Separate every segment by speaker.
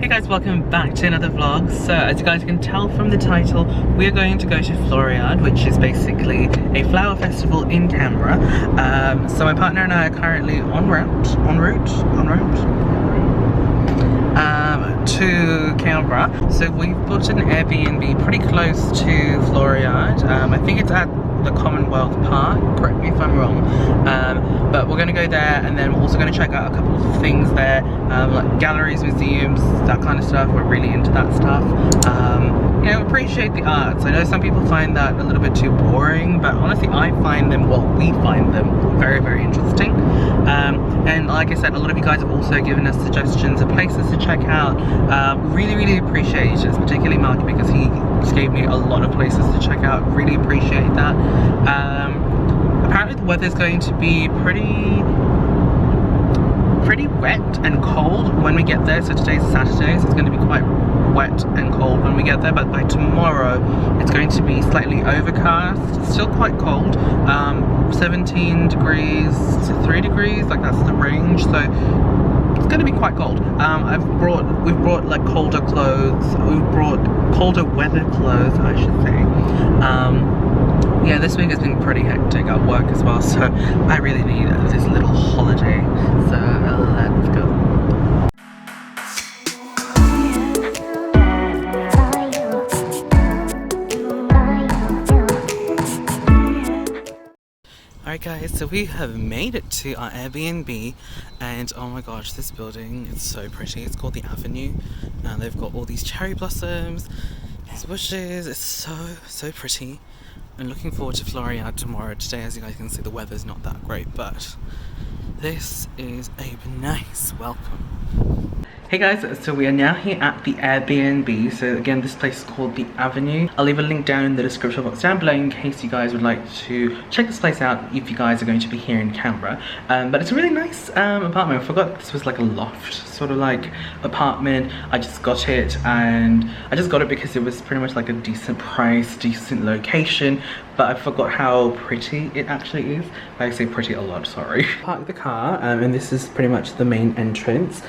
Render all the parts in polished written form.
Speaker 1: Hey guys, welcome back to another vlog. So as you guys can tell from the title, we are going to go to Floriade, which is basically a flower festival in Canberra. So my partner and I are currently en route to Canberra. So we've booked an Airbnb pretty close to Floriade. I think it's at the Commonwealth Park, correct me if I'm wrong, but we're going to go there, and then we're also going to check out a couple of things there, like galleries, museums, that kind of stuff. We're really into that stuff. You know, appreciate the arts. I know some people find that a little bit too boring, but honestly we find them very, very interesting. And like I said, a lot of you guys have also given us suggestions of places to check out. Really appreciate it, particularly Mark, because he just gave me a lot of places to check out. Really appreciate that. Apparently the weather's going to be pretty wet and cold when we get there. So today's Saturday, so it's going to be quite wet and cold when we get there, but by tomorrow it's going to be slightly overcast, still quite cold, 17 degrees to 3 degrees, like that's the range, so it's going to be quite cold. We've brought like colder clothes, we've brought colder weather clothes, I should say. Yeah, this week has been pretty hectic at work as well, so I really need this little holiday, so let's go. Alright guys, so we have made it to our Airbnb, and oh my gosh, this building is so pretty. It's called the Avenue, and they've got all these cherry blossoms, these bushes. It's so pretty. I'm looking forward to Floriade tomorrow. Today, as you guys can see, the weather's not that great, but this is a nice welcome. Hey guys, so we are now here at the Airbnb. So again, this place is called the Avenue. I'll leave a link down in the description box down below in case you guys would like to check this place out if you guys are going to be here in Canberra. But it's a really nice apartment. I forgot this was like a loft sort of like apartment. I just got it, and I just got it because it was pretty much like a decent price, decent location, but I forgot how pretty it actually is. I say pretty a lot, sorry. Park the car, and this is pretty much the main entrance.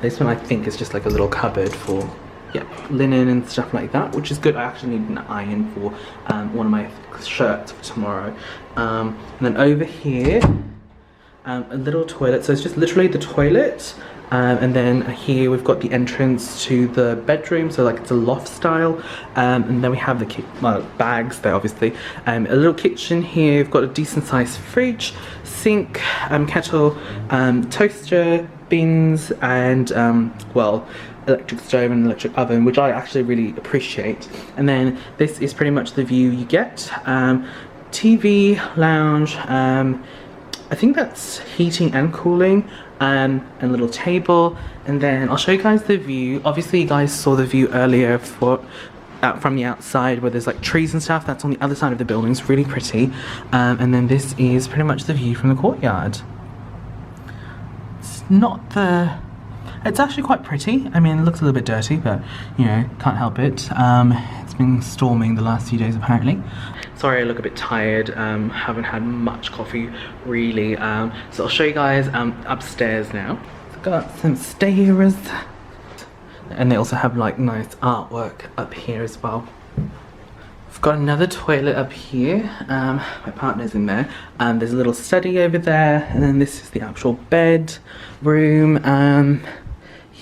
Speaker 1: This one I think is just like a little cupboard for linen and stuff like that, which is good. I actually need an iron for one of my shirts for tomorrow. And then over here, a little toilet. So it's just literally the toilet. And then here we've got the entrance to the bedroom, so like it's a loft style, and then we have the bags there obviously, a little kitchen here. We've got a decent sized fridge, sink, kettle, toaster, bins, and well, electric stove and electric oven, which I actually really appreciate. And then this is pretty much the view you get. TV, lounge, I think that's heating and cooling, and a little table. And then I'll show you guys the view. Obviously you guys saw the view earlier from the outside where there's like trees and stuff. That's on the other side of the building. It's really pretty. And then this is pretty much the view from the courtyard. It's actually quite pretty. I mean, it looks a little bit dirty, but you know, can't help it. It's been storming the last few days apparently. Sorry, I look a bit tired. Haven't had much coffee really. So I'll show you guys upstairs now. Got some stairs, and they also have like nice artwork up here as well. I've got another toilet up here. My partner's in there. There's a little study over there, and then this is the actual bed room.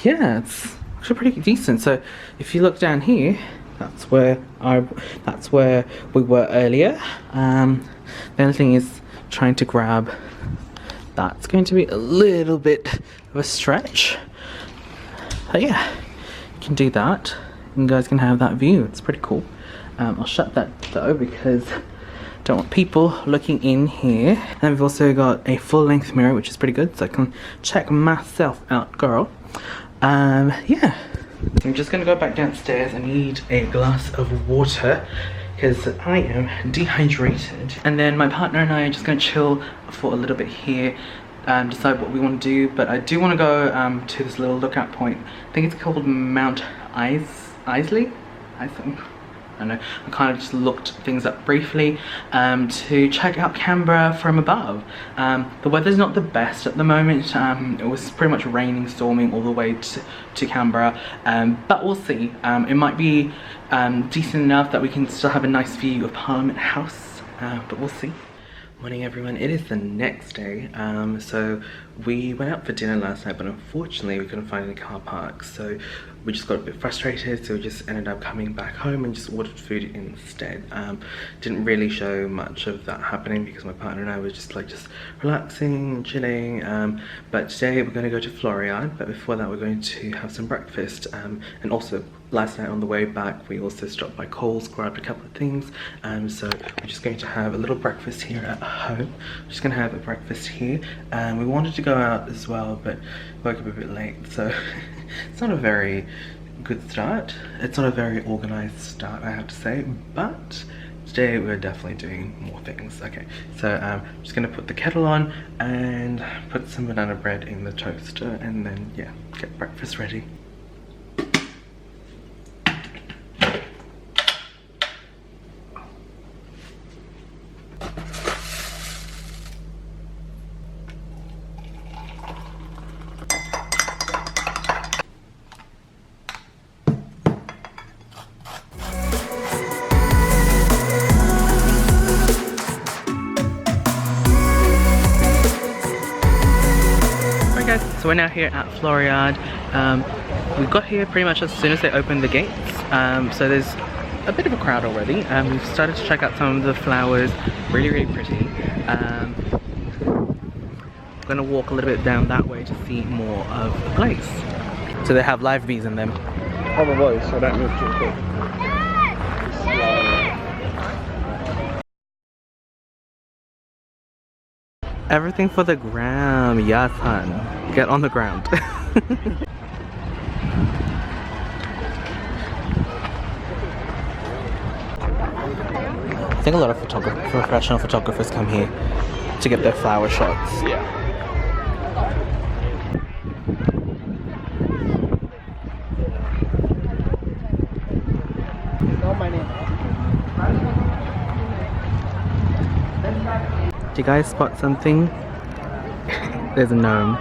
Speaker 1: Yeah, it's actually pretty decent. So if you look down here, that's where we were earlier. The only thing is trying to grab. That's going to be a little bit of a stretch. But yeah, you can do that. You guys can have that view. It's pretty cool. I'll shut that though because I don't want people looking in here. And we've also got a full-length mirror, which is pretty good, so I can check myself out, girl. Yeah. I'm just gonna go back downstairs. I need a glass of water because I am dehydrated. And then my partner and I are just gonna chill for a little bit here, decide what we want to do. But I do want to go to this little lookout point. I think it's called Mount Isley. I think. I know I kind of just looked things up briefly to check out Canberra from above. The weather's not the best at the moment. It was pretty much raining, storming all the way to Canberra, but we'll see. It might be decent enough that we can still have a nice view of Parliament House, but we'll see. Morning everyone, it is the next day. So we went out for dinner last night, but unfortunately we couldn't find any car parks, so we just got a bit frustrated, so we just ended up coming back home and just ordered food instead. Didn't really show much of that happening because my partner and I were just relaxing, chilling, but today we're going to go to Floriade, but before that we're going to have some breakfast, and also last night on the way back we also stopped by Coles, grabbed a couple of things, so we're just going to have a little breakfast here at home. We're just going to have a breakfast here. We wanted to go out as well, but woke up a bit late, so it's not a very good start. It's not a very organized start, I have to say, but today we're definitely doing more things. Okay, so I'm just gonna put the kettle on and put some banana bread in the toaster, and then yeah, get breakfast ready. So we're now here at Floriade. We got here pretty much as soon as they opened the gates, so there's a bit of a crowd already. We've started to check out some of the flowers, really pretty. I'm gonna walk a little bit down that way to see more of the place. So they have live bees in them.
Speaker 2: Probably, so I don't move too quick.
Speaker 1: Everything for the gram, yes hun. Get on the ground. I think a lot of professional photographers come here to get their flower shots.
Speaker 2: Yeah.
Speaker 1: Do you guys spot something? There's a gnome.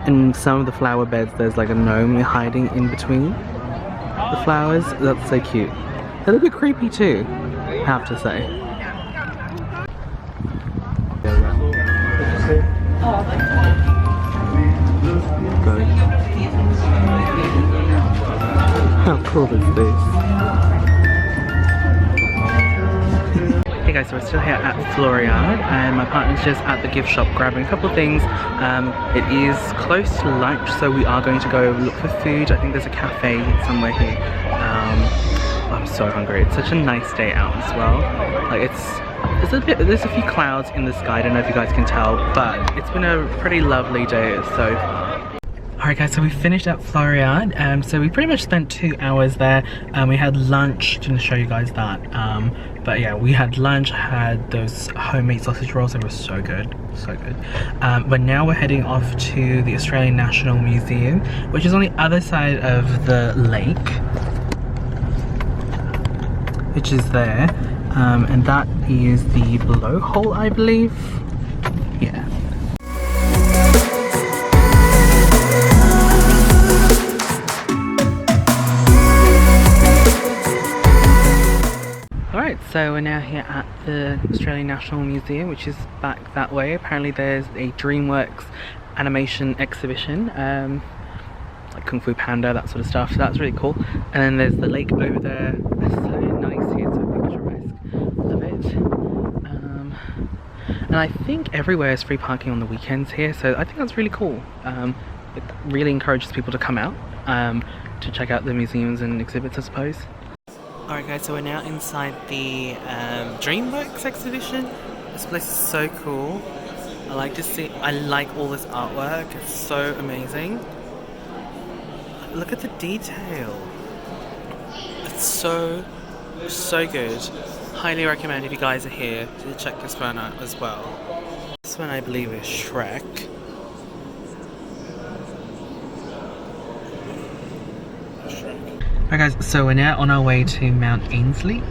Speaker 1: In some of the flower beds there's like a gnome hiding in between the flowers. That's so cute. A little bit creepy too, I have to say. How cool is this? Hey guys, so we're still here at Floriade and my partner's just at the gift shop grabbing a couple of things. It is close to lunch, so we are going to go look for food. I think there's a cafe somewhere here. I'm so hungry. It's such a nice day out as well. Like there's a few clouds in the sky, I don't know if you guys can tell, but it's been a pretty lovely day, so. Alright guys, so we finished at Floriade, so we pretty much spent 2 hours there. We had lunch, didn't show you guys that, but yeah, we had lunch, had those homemade sausage rolls, they were so good, so good. But now we're heading off to the Australian National Museum, which is on the other side of the lake, which is there, and that is the blowhole, I believe. Yeah. Alright, so we're now here at the Australian National Museum, which is back that way. Apparently there's a DreamWorks animation exhibition, like Kung Fu Panda, that sort of stuff, so that's really cool. And then there's the lake over there. It's so nice here, so picturesque. Love it. And I think everywhere is free parking on the weekends here, so I think that's really cool. It really encourages people to come out to check out the museums and exhibits, I suppose. Alright guys, so we're now inside the DreamWorks exhibition. This place is so cool. I like all this artwork. It's so amazing. Look at the detail. It's so good. Highly recommend if you guys are here to check this one out as well. This one I believe is Shrek. Alright guys, so we're now on our way to Mount Ainslie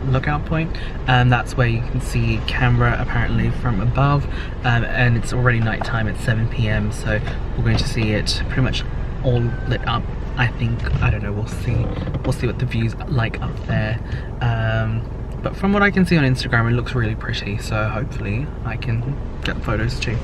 Speaker 1: lookout point, and that's where you can see Canberra apparently from above, and it's already night time at 7 p.m, so we're going to see it pretty much all lit up. I think, I don't know, we'll see what the view's like up there, but from what I can see on Instagram it looks really pretty, so hopefully I can get photos too.